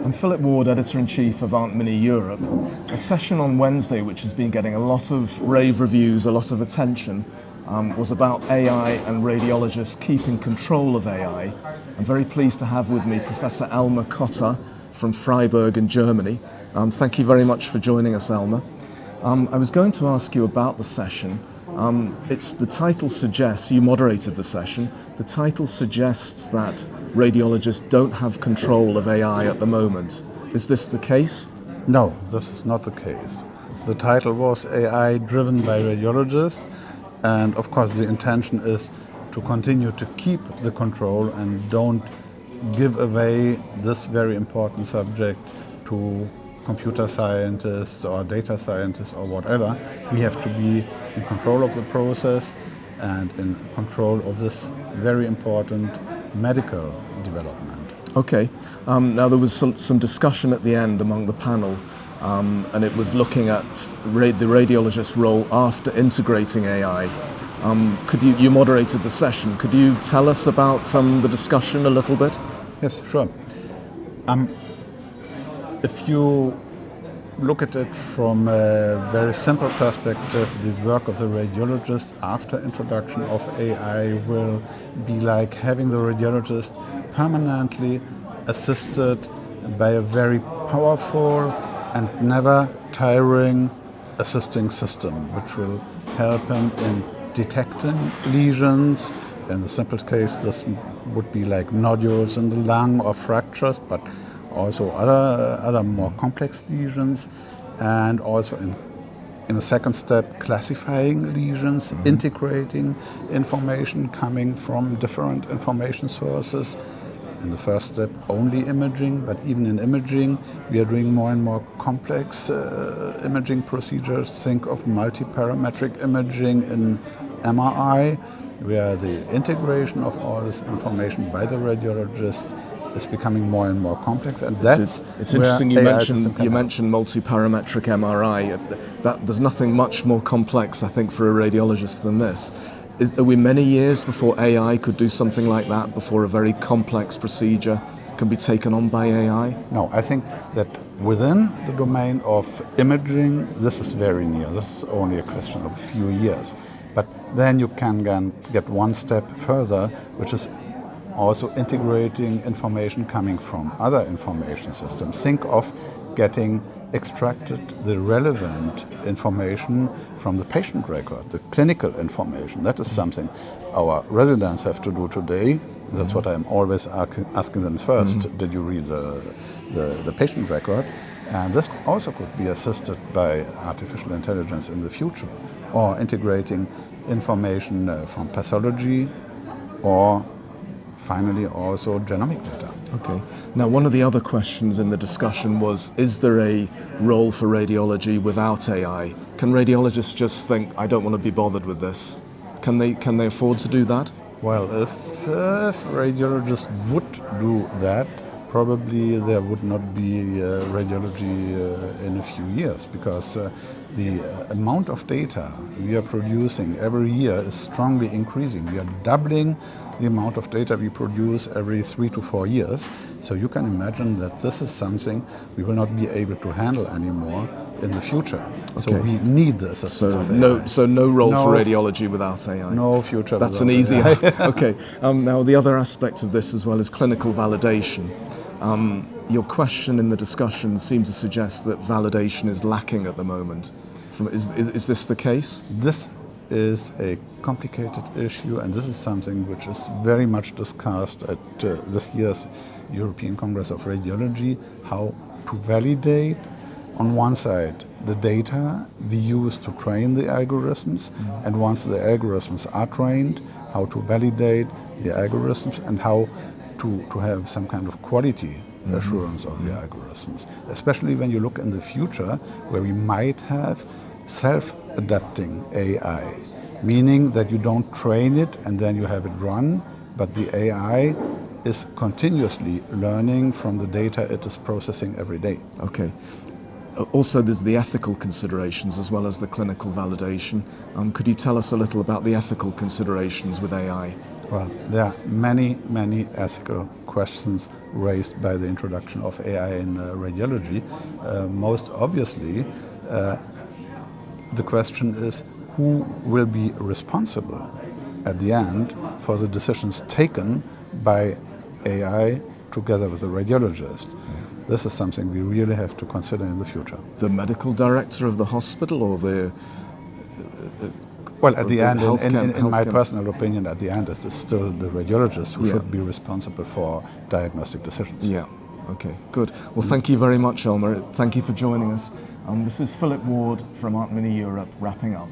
I'm Philip Ward, Editor-in-Chief of Aunt Mini Europe. A session on Wednesday which has been getting a lot of rave reviews, a lot of attention, was about AI and radiologists keeping control of AI. I'm very pleased to have with me Professor Elmar Kotter from Freiburg in Germany. Thank you very much for joining us, Elmar. I was going to ask you about the session. The title suggests, you moderated the session, the title suggests that radiologists don't have control of AI at the moment. Is this the case? No, this is not the case. The title was AI driven by radiologists, and of course the intention is to continue to keep the control and don't give away this very important subject to computer scientists or data scientists or whatever. We have to be in control of the process and in control of this very important medical development. Okay. Now there was some discussion at the end among the panel, and it was looking at the radiologist's role after integrating AI. You moderated the session. Could you tell us about the discussion a little bit? Yes, sure. If you look at it from a very simple perspective, the work of the radiologist after introduction of AI will be like having the radiologist permanently assisted by a very powerful and never tiring assisting system, which will help him in detecting lesions. In the simplest case, this would be like nodules in the lung or fractures, but also other more complex lesions, and also in the second step, classifying lesions, integrating information coming from different information sources. In the first step, only imaging, but even in imaging, we are doing more and more complex imaging procedures. Think of multi-parametric imaging in MRI, where the integration of all this information by the radiologist is becoming more and more complex, and that's it's interesting you mentioned multi-parametric MRI. There's nothing much more complex, I think, for a radiologist than this. Are we many years before AI could do something like that, before a very complex procedure can be taken on by AI? No, I think that within the domain of imaging, this is very near. This is only a question of a few years. But then you can get one step further, which is also integrating information coming from other information systems. Think of getting extracted the relevant information from the patient record, the clinical information. That is something our residents have to do today. That's what I'm always asking them first. Mm-hmm. Did you read the patient record? And this also could be assisted by artificial intelligence in the future, or integrating information from pathology, or finally also genomic data. Okay. Now, one of the other questions in the discussion was, is there a role for radiology without AI? Can radiologists just think, I don't want to be bothered with this? Can they afford to do that? Well, if radiologists would do that, probably there would not be radiology in a few years, because the amount of data we are producing every year is strongly increasing. We are doubling the amount of data we produce every 3 to 4 years. So you can imagine that this is something we will not be able to handle anymore in the future. Okay. So we need the assistance of AI. So no role for radiology without AI? No future That's an easy Okay. Now the other aspect of this as well is clinical validation. Your question in the discussion seemed to suggest that validation is lacking at the moment. Is this the case? This is a complicated issue, and this is something which is very much discussed at this year's European Congress of Radiology, how to validate, on one side, the data we use to train the algorithms, and once the algorithms are trained, how to validate the algorithms and how to have some kind of quality assurance of the algorithms, especially when you look in the future where we might have self-adapting AI, meaning that you don't train it and then you have it run, but the AI is continuously learning from the data it is processing every day. Okay. Also, there's the ethical considerations as well as the clinical validation. Could you tell us a little about the ethical considerations with AI? Well, there are many, many ethical questions raised by the introduction of AI in radiology. Most obviously, the question is who will be responsible at the end for the decisions taken by AI together with the radiologist. This is something we really have to consider in the future. The medical director of the hospital or the... Well, at the end, in my healthcare- personal opinion, at the end, it is still the radiologist who Yeah. should be responsible for diagnostic decisions. Yeah, okay, good. Well, thank you very much, Elmar. Thank you for joining us. This is Philip Ward from Art Mini Europe wrapping up.